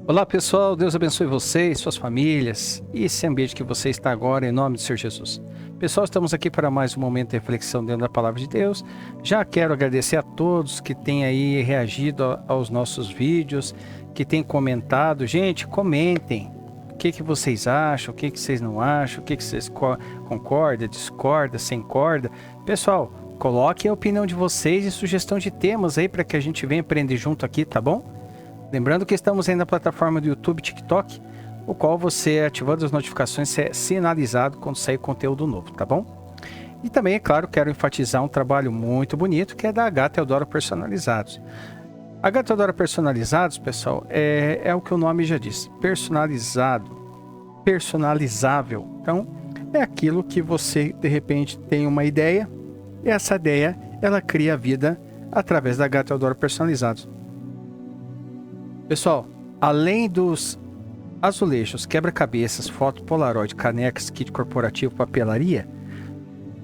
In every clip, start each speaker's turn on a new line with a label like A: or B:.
A: Olá pessoal, Deus abençoe vocês, suas famílias e esse ambiente que você está agora, em nome do Senhor Jesus. Pessoal, estamos aqui para mais um momento de reflexão dentro da Palavra de Deus. Já quero agradecer a todos que têm aí reagido aos nossos vídeos, que têm comentado. Gente, comentem o que vocês acham, o que vocês não acham, o que vocês concordam, discordam, sem corda. Pessoal, coloquem a opinião de vocês e sugestão de temas aí para que a gente venha aprender junto aqui, tá bom? Lembrando que estamos aí na plataforma do YouTube e TikTok, o qual você, ativando as notificações, é sinalizado quando sair conteúdo novo, tá bom? E também, é claro, quero enfatizar um trabalho muito bonito, que é da H. Teodoro Personalizados. H. Teodoro Personalizados, pessoal, é o que o nome já diz, personalizado, personalizável. Então, é aquilo que você, de repente, tem uma ideia, e essa ideia, ela cria a vida através da H. Teodoro Personalizados. Pessoal, além dos azulejos, quebra-cabeças, foto Polaroid, canecas, kit corporativo, papelaria,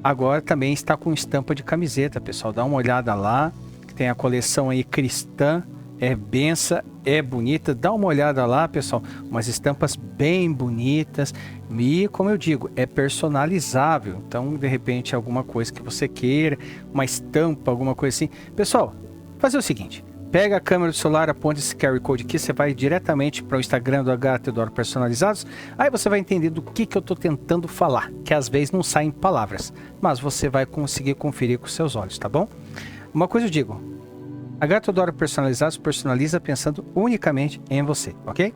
A: agora também está com estampa de camiseta, pessoal. Dá uma olhada lá, tem a coleção aí cristã, é benção, é bonita. Dá uma olhada lá, pessoal, umas estampas bem bonitas e, como eu digo, é personalizável. Então, de repente, alguma coisa que você queira, uma estampa, alguma coisa assim. Pessoal, fazer o seguinte. Pega a câmera do celular, aponta esse QR Code aqui, você vai diretamente para o Instagram do H. Teodoro Personalizados. Aí você vai entender do que eu estou tentando falar, que às vezes não saem palavras, mas você vai conseguir conferir com seus olhos, tá bom? Uma coisa eu digo, H. Teodoro Personalizados personaliza pensando unicamente em você, ok?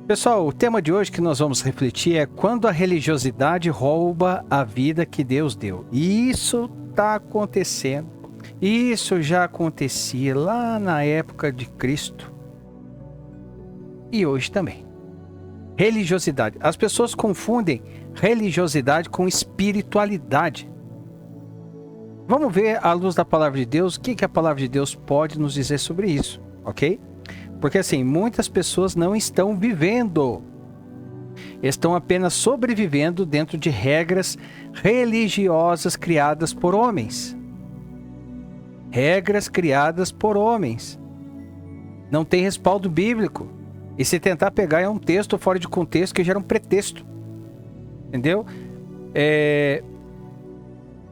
A: Pessoal, o tema de hoje que nós vamos refletir é quando a religiosidade rouba a vida que Deus deu. E isso está acontecendo. Isso já acontecia lá na época de Cristo e hoje também. Religiosidade. As pessoas confundem religiosidade com espiritualidade. Vamos ver, à luz da palavra de Deus, o que a palavra de Deus pode nos dizer sobre isso, ok? Porque assim, muitas pessoas não estão vivendo, estão apenas sobrevivendo dentro de regras religiosas criadas por homens. Regras criadas por homens. Não tem respaldo bíblico. E se tentar pegar é um texto fora de contexto que gera um pretexto. Entendeu?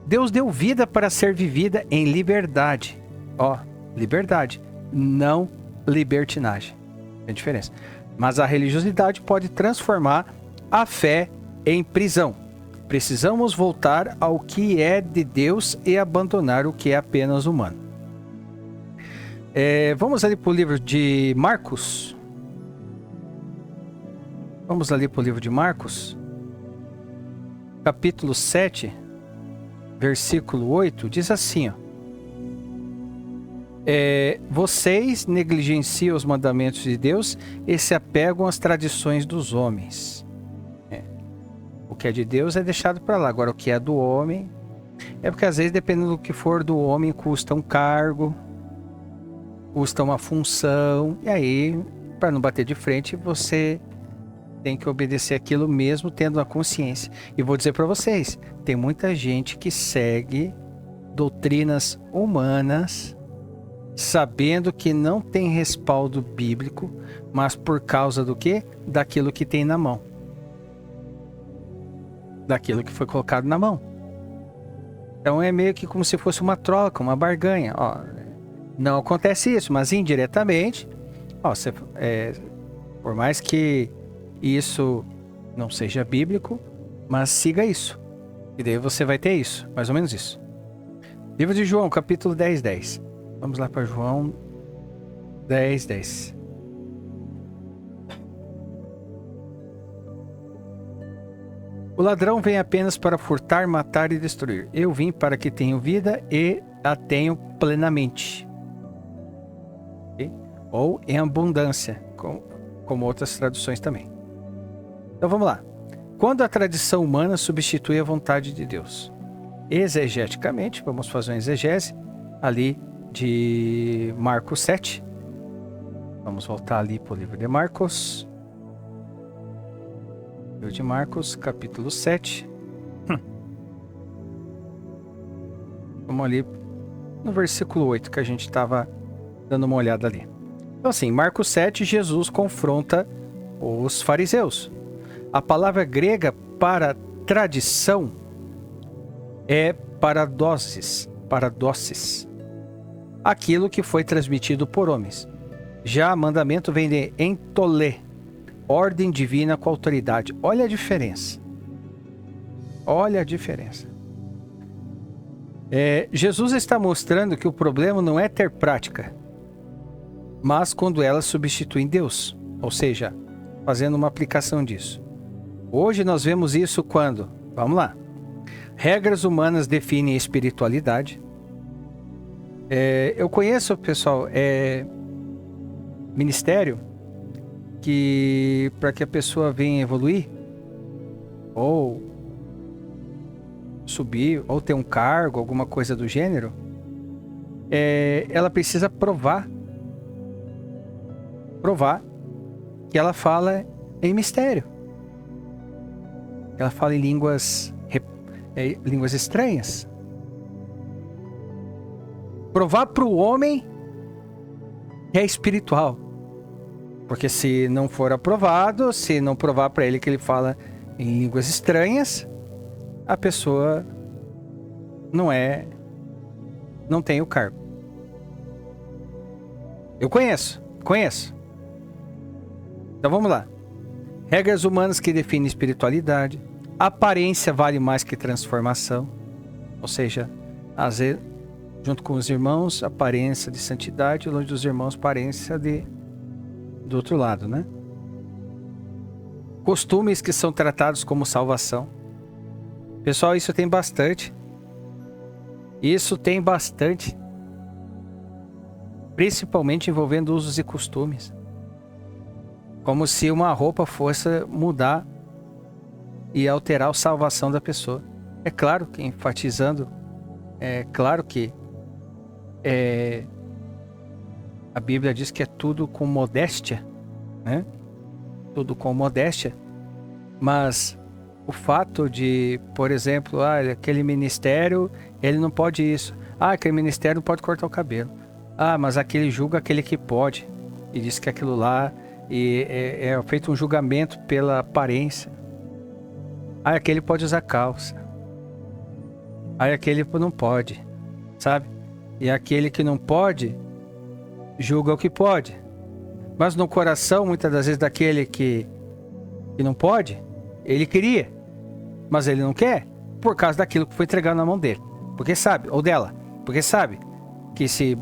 A: Deus deu vida para ser vivida em liberdade. Ó, liberdade. Não libertinagem. Tem diferença. Mas a religiosidade pode transformar a fé em prisão. Precisamos voltar ao que é de Deus e abandonar o que é apenas humano. Vamos ali para o livro de Marcos. Vamos ali para o livro de Marcos. Capítulo 7, versículo 8, diz assim, ó. Vocês negligenciam os mandamentos de Deus e se apegam às tradições dos homens. O que é de Deus é deixado para lá. Agora, o que é do homem... É porque, às vezes, dependendo do que for do homem, custa um cargo, custa uma função. E aí, para não bater de frente, você tem que obedecer aquilo mesmo, tendo a consciência. E vou dizer para vocês, tem muita gente que segue doutrinas humanas, sabendo que não tem respaldo bíblico, mas por causa do quê? Daquilo que tem na mão. Daquilo que foi colocado na mão. Então é meio que como se fosse uma troca, uma barganha. Ó, não acontece isso, mas indiretamente, ó, por mais que isso não seja bíblico, mas siga isso. E daí você vai ter isso, mais ou menos isso. Livro de João, capítulo 10. Vamos lá para João 10. O ladrão vem apenas para furtar, matar e destruir. Eu vim para que tenham vida e a tenham plenamente. Okay? Ou em abundância, como outras traduções também. Então vamos lá. Quando a tradição humana substitui a vontade de Deus? Exegeticamente, vamos fazer uma exegese ali de Marcos 7. Vamos voltar ali para o livro de Marcos. Livro de Marcos, capítulo 7. Vamos ali no versículo 8, que a gente estava dando uma olhada ali. Então assim, em Marcos 7, Jesus confronta os fariseus. A palavra grega para tradição é paradoses, aquilo que foi transmitido por homens. Já mandamento vem de entolê, ordem divina com autoridade. Olha a diferença. Olha a diferença. Jesus está mostrando que o problema não é ter prática, mas quando ela substitui em Deus. Ou seja, fazendo uma aplicação disso. Hoje nós vemos isso quando, vamos lá, regras humanas definem a espiritualidade. Eu conheço, pessoal, ministério que para que a pessoa venha evoluir, ou subir, ou ter um cargo, alguma coisa do gênero, ela precisa provar que ela fala em mistério. Ela fala em línguas estranhas. Provar para o homem que é espiritual. Porque se não for aprovado, se não provar para ele que ele fala em línguas estranhas, a pessoa não tem o cargo. Eu conheço. Então vamos lá. Regras humanas que definem espiritualidade. Aparência vale mais que transformação. Ou seja, às vezes, junto com os irmãos, aparência de santidade, longe dos irmãos, aparência do outro lado, né? Costumes que são tratados como salvação. Pessoal, isso tem bastante. Principalmente envolvendo usos e costumes. Como se uma roupa fosse mudar e alterar a salvação da pessoa. É claro que enfatizando, a Bíblia diz que é tudo com modéstia, né? Tudo com modéstia. Mas o fato de, por exemplo, aquele ministério, ele não pode isso. Aquele ministério não pode cortar o cabelo. Mas aquele julga aquele que pode. E diz que aquilo lá é feito um julgamento pela aparência. Aquele pode usar calça. Aquele não pode, sabe? E aquele que não pode, julga o que pode. Mas no coração, muitas das vezes, daquele que não pode, ele queria, mas ele não quer, por causa daquilo que foi entregado na mão dele. Porque sabe, ou dela, porque sabe que se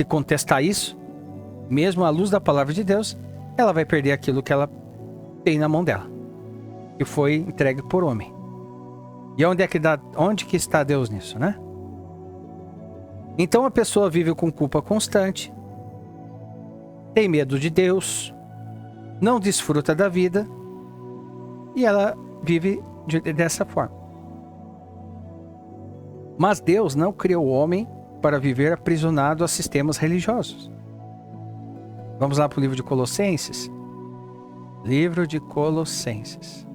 A: contestar isso, mesmo à luz da palavra de Deus, ela vai perder aquilo que ela tem na mão dela, que foi entregue por homem. E onde que está Deus nisso, né? Então a pessoa vive com culpa constante, tem medo de Deus, não desfruta da vida, e ela vive dessa forma. Mas Deus não criou o homem para viver aprisionado a sistemas religiosos. Vamos lá para o livro de Colossenses. Livro de Colossenses.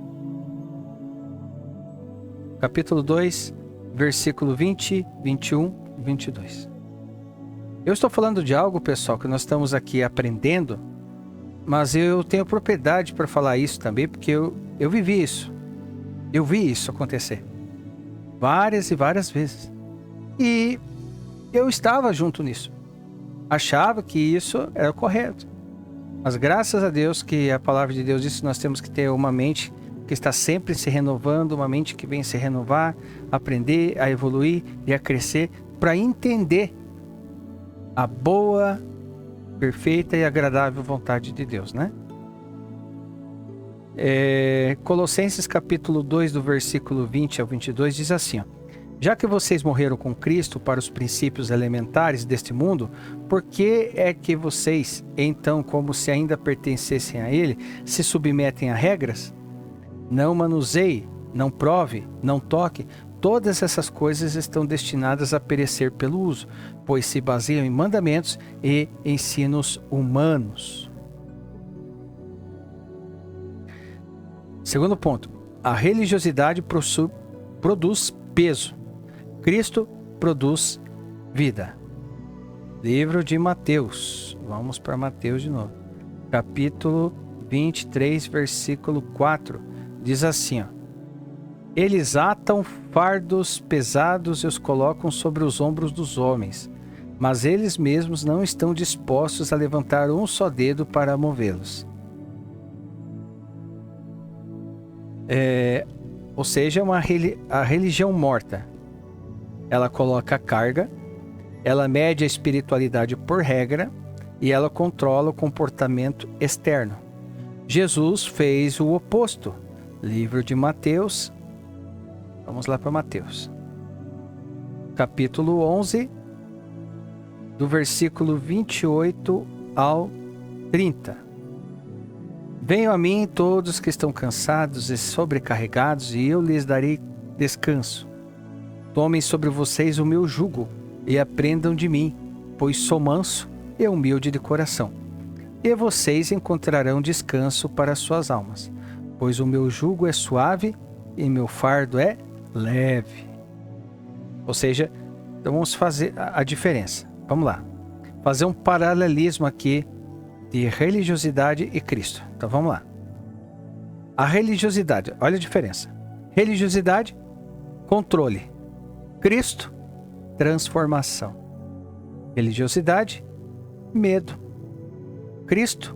A: Capítulo 2, versículo 20, 21 e 22. Eu estou falando de algo, pessoal, que nós estamos aqui aprendendo, mas eu tenho propriedade para falar isso também, porque eu vivi isso. Eu vi isso acontecer. Várias e várias vezes. E eu estava junto nisso. Achava que isso era o correto. Mas graças a Deus que a palavra de Deus diz que nós temos que ter uma mente que está sempre se renovando, uma mente que vem se renovar, aprender a evoluir e a crescer para entender a boa, perfeita e agradável vontade de Deus, né? Colossenses capítulo 2, do versículo 20 ao 22 diz assim, ó: já que vocês morreram com Cristo para os princípios elementares deste mundo, por que é que vocês, então, como se ainda pertencessem a Ele, se submetem a regras? Não manuseie, não prove, não toque. Todas essas coisas estão destinadas a perecer pelo uso, pois se baseiam em mandamentos e ensinos humanos. Segundo ponto, a religiosidade produz peso. Cristo produz vida. Livro de Mateus. Vamos para Mateus de novo. Capítulo 23, versículo 4. Diz assim, ó. Eles atam fardos pesados e os colocam sobre os ombros dos homens, mas eles mesmos não estão dispostos a levantar um só dedo para movê-los. Ou seja, a religião morta. Ela coloca a carga, ela mede a espiritualidade por regra e ela controla o comportamento externo. Jesus fez o oposto. Livro de Mateus. Vamos lá para Mateus. Capítulo 11, do versículo 28 ao 30. Venham a mim todos que estão cansados e sobrecarregados, e eu lhes darei descanso. Tomem sobre vocês o meu jugo e aprendam de mim, pois sou manso e humilde de coração. E vocês encontrarão descanso para suas almas, pois o meu jugo é suave e meu fardo é leve. Ou seja, então vamos fazer a diferença. Vamos lá. Fazer um paralelismo aqui de religiosidade e Cristo. Então vamos lá. A religiosidade, olha a diferença. Religiosidade, controle. Cristo, transformação. Religiosidade, medo. Cristo,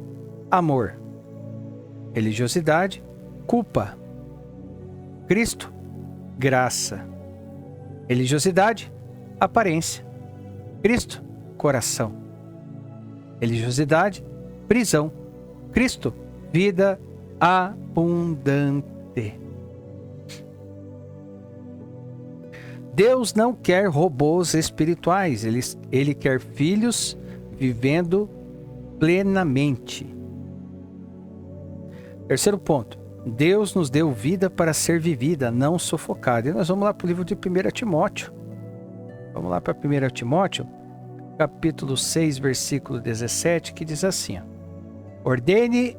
A: amor. Religiosidade, culpa. Cristo, graça. Religiosidade, aparência. Cristo, coração. Religiosidade, prisão. Cristo, vida abundante. Deus não quer robôs espirituais, ele quer filhos vivendo plenamente. Terceiro ponto. Deus nos deu vida para ser vivida, não sufocada. E nós vamos lá para o livro de 1 Timóteo. Vamos lá para 1 Timóteo, capítulo 6, versículo 17, que diz assim, ó. Ordene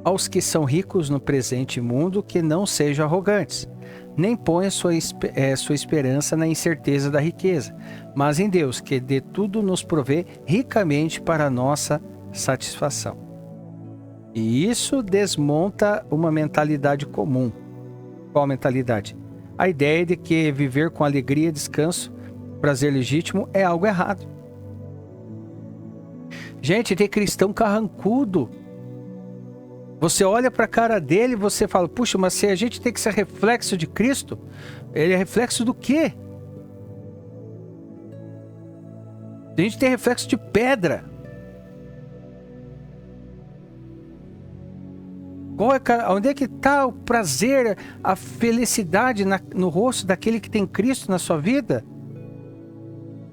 A: aos que são ricos no presente mundo que não sejam arrogantes, nem ponham sua esperança na incerteza da riqueza, mas em Deus, que de tudo nos provê ricamente para a nossa satisfação. E isso desmonta uma mentalidade comum. Qual mentalidade? A ideia de que viver com alegria, descanso, prazer legítimo é algo errado. Gente, tem cristão carrancudo. Você olha para a cara dele e você fala, puxa, mas se a gente tem que ser reflexo de Cristo, ele é reflexo do quê? A gente tem reflexo de pedra. Onde é que está o prazer, a felicidade no rosto daquele que tem Cristo na sua vida?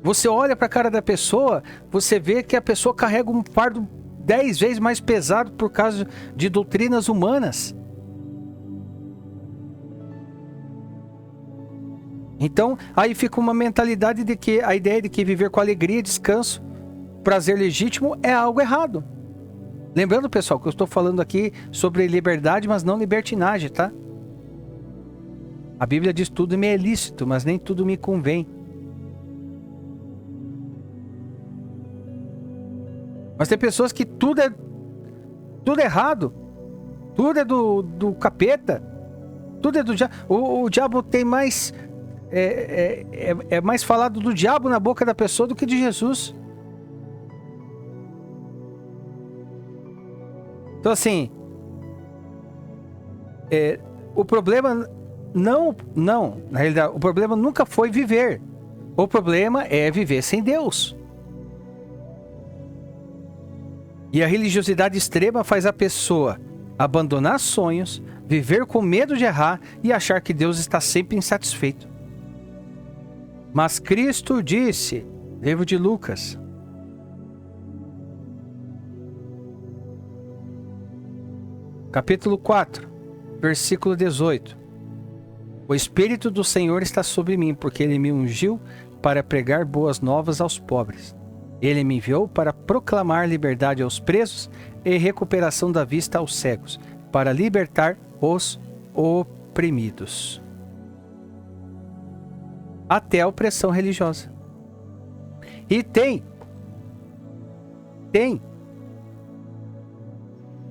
A: Você olha para a cara da pessoa, você vê que a pessoa carrega um fardo 10 vezes mais pesado por causa de doutrinas humanas. Então, aí fica uma mentalidade de que a ideia de que viver com alegria, descanso, prazer legítimo é algo errado. Lembrando, pessoal, que eu estou falando aqui sobre liberdade, mas não libertinagem, tá? A Bíblia diz tudo me é lícito, mas nem tudo me convém. Mas tem pessoas que tudo é errado. Tudo é do capeta. Tudo é do diabo. O diabo tem mais... É mais falado do diabo na boca da pessoa do que de Jesus. Então assim, o problema não, na realidade, o problema nunca foi viver. O problema é viver sem Deus. E a religiosidade extrema faz a pessoa abandonar sonhos, viver com medo de errar e achar que Deus está sempre insatisfeito. Mas Cristo disse, livro de Lucas, capítulo 4, versículo 18. O Espírito do Senhor está sobre mim, porque Ele me ungiu para pregar boas novas aos pobres. Ele me enviou para proclamar liberdade aos presos e recuperação da vista aos cegos, para libertar os oprimidos. Até a opressão religiosa. E tem.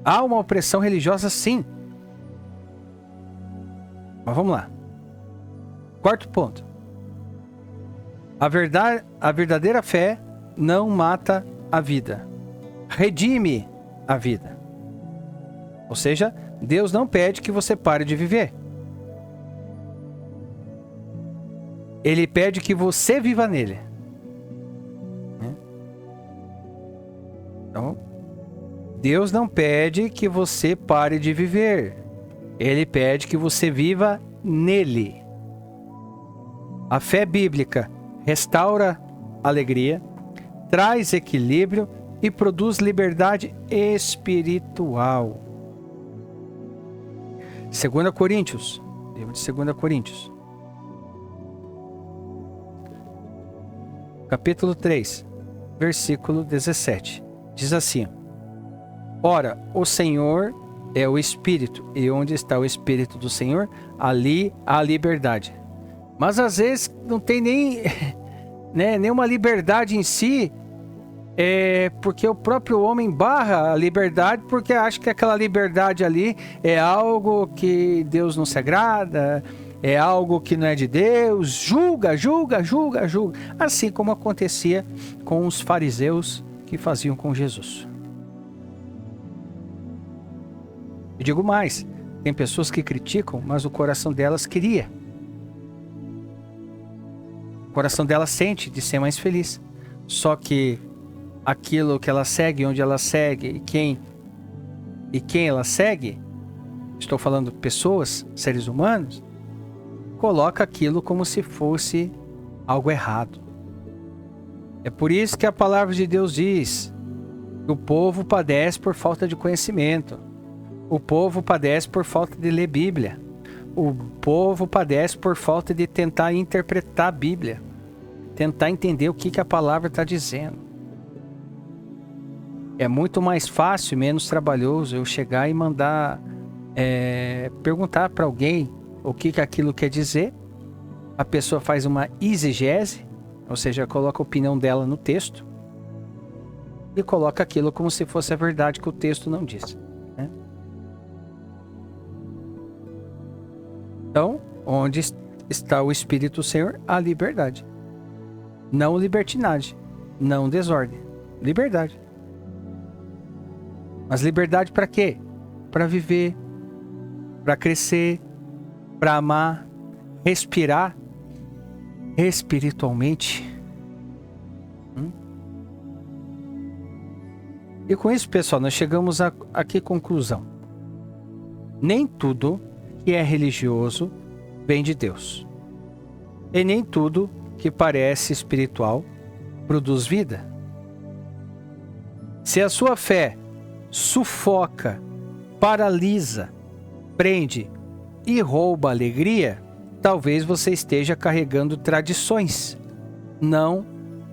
A: Há uma opressão religiosa, sim. Mas vamos lá. Quarto ponto. A verdadeira fé não mata a vida. Redime a vida. Ou seja, Deus não pede que você pare de viver. Ele pede que você viva nele. Então, Deus não pede que você pare de viver. Ele pede que você viva nele. A fé bíblica restaura alegria, traz equilíbrio e produz liberdade espiritual. 2 Coríntios, livro de 2 Coríntios, capítulo 3, versículo 17. Diz assim: Ora, o Senhor é o Espírito, e onde está o Espírito do Senhor, ali há liberdade. Mas às vezes não tem nem nenhuma liberdade em si, porque o próprio homem barra a liberdade, porque acha que aquela liberdade ali é algo que Deus não se agrada, é algo que não é de Deus, julga. Assim como acontecia com os fariseus que faziam com Jesus. Eu digo mais, tem pessoas que criticam, mas o coração delas queria. O coração dela sente de ser mais feliz. Só que aquilo que ela segue, onde ela segue e quem ela segue, estou falando de pessoas, seres humanos, coloca aquilo como se fosse algo errado. É por isso que a palavra de Deus diz que o povo padece por falta de conhecimento. O povo padece por falta de ler Bíblia. O povo padece por falta de tentar interpretar a Bíblia. Tentar entender o que a palavra está dizendo. É muito mais fácil e menos trabalhoso eu chegar e mandar perguntar para alguém o que aquilo quer dizer. A pessoa faz uma exegese, ou seja, coloca a opinião dela no texto e coloca aquilo como se fosse a verdade que o texto não diz. Então, onde está o Espírito do Senhor, há liberdade. Não libertinagem, não desordem. Liberdade. Mas liberdade para quê? Para viver, para crescer, para amar, respirar espiritualmente. E com isso, pessoal, nós chegamos a que conclusão? Nem tudo que é religioso vem de Deus. E nem tudo que parece espiritual produz vida. Se a sua fé sufoca, paralisa, prende e rouba a alegria, talvez você esteja carregando tradições, não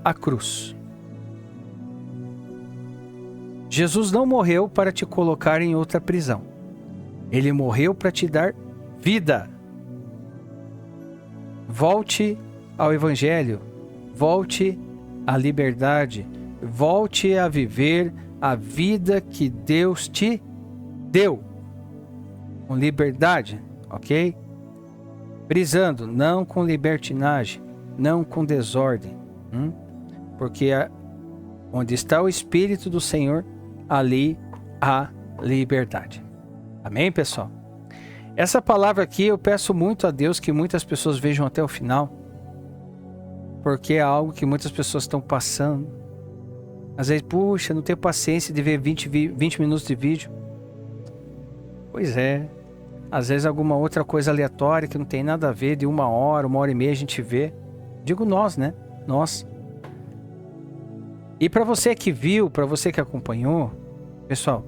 A: a cruz. Jesus não morreu para te colocar em outra prisão. Ele morreu para te dar vida. Volte ao Evangelho. Volte à liberdade. Volte a viver a vida que Deus te deu. Com liberdade, ok? Brisando, não com libertinagem, não com desordem. Porque onde está o Espírito do Senhor, ali há liberdade. Amém, pessoal? Essa palavra aqui eu peço muito a Deus que muitas pessoas vejam até o final, porque é algo que muitas pessoas estão passando. Às vezes, puxa, não tenho paciência de ver 20 minutos de vídeo. Pois é. Às vezes alguma outra coisa aleatória que não tem nada a ver, de 1 hora e meia a gente vê. Digo nós, né? Nós. E para você que viu, para você que acompanhou, pessoal,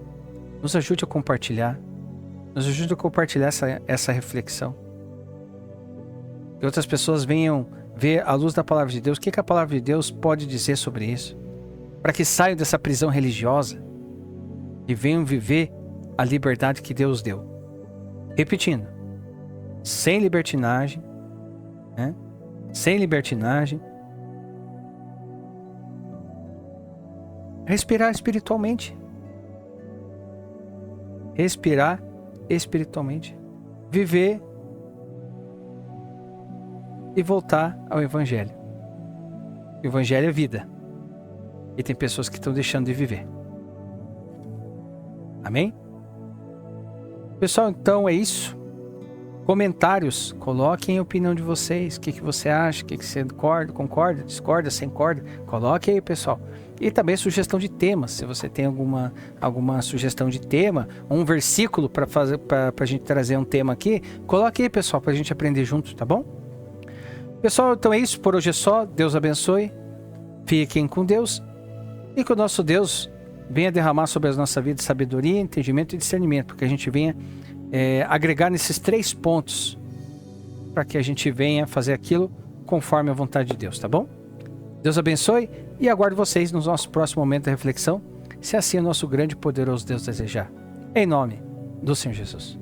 A: nos ajude a compartilhar. Nos ajude a compartilhar essa reflexão. Que outras pessoas venham ver à luz da palavra de Deus o que a palavra de Deus pode dizer sobre isso. Para que saiam dessa prisão religiosa e venham viver a liberdade que Deus deu. Repetindo, sem libertinagem, sem libertinagem, Respirar espiritualmente. Respirar espiritualmente. Viver e voltar ao Evangelho. O Evangelho é vida. E tem pessoas que estão deixando de viver. Amém? Pessoal, então é isso. Comentários, coloquem a opinião de vocês. O que você acha? O que você concorda, discorda, sem corda? Coloque aí, pessoal. E também sugestão de temas. Se você tem alguma sugestão de tema, um versículo para a gente trazer um tema aqui, coloque aí, pessoal, para a gente aprender junto, tá bom? Pessoal, então é isso. Por hoje é só. Deus abençoe. Fiquem com Deus. E que o nosso Deus venha derramar sobre a nossa vida sabedoria, entendimento e discernimento. Que a gente venha agregar nesses 3 pontos. Para que a gente venha fazer aquilo conforme a vontade de Deus, tá bom? Deus abençoe e aguardo vocês no nosso próximo momento de reflexão. Se assim o nosso grande e poderoso Deus desejar. Em nome do Senhor Jesus.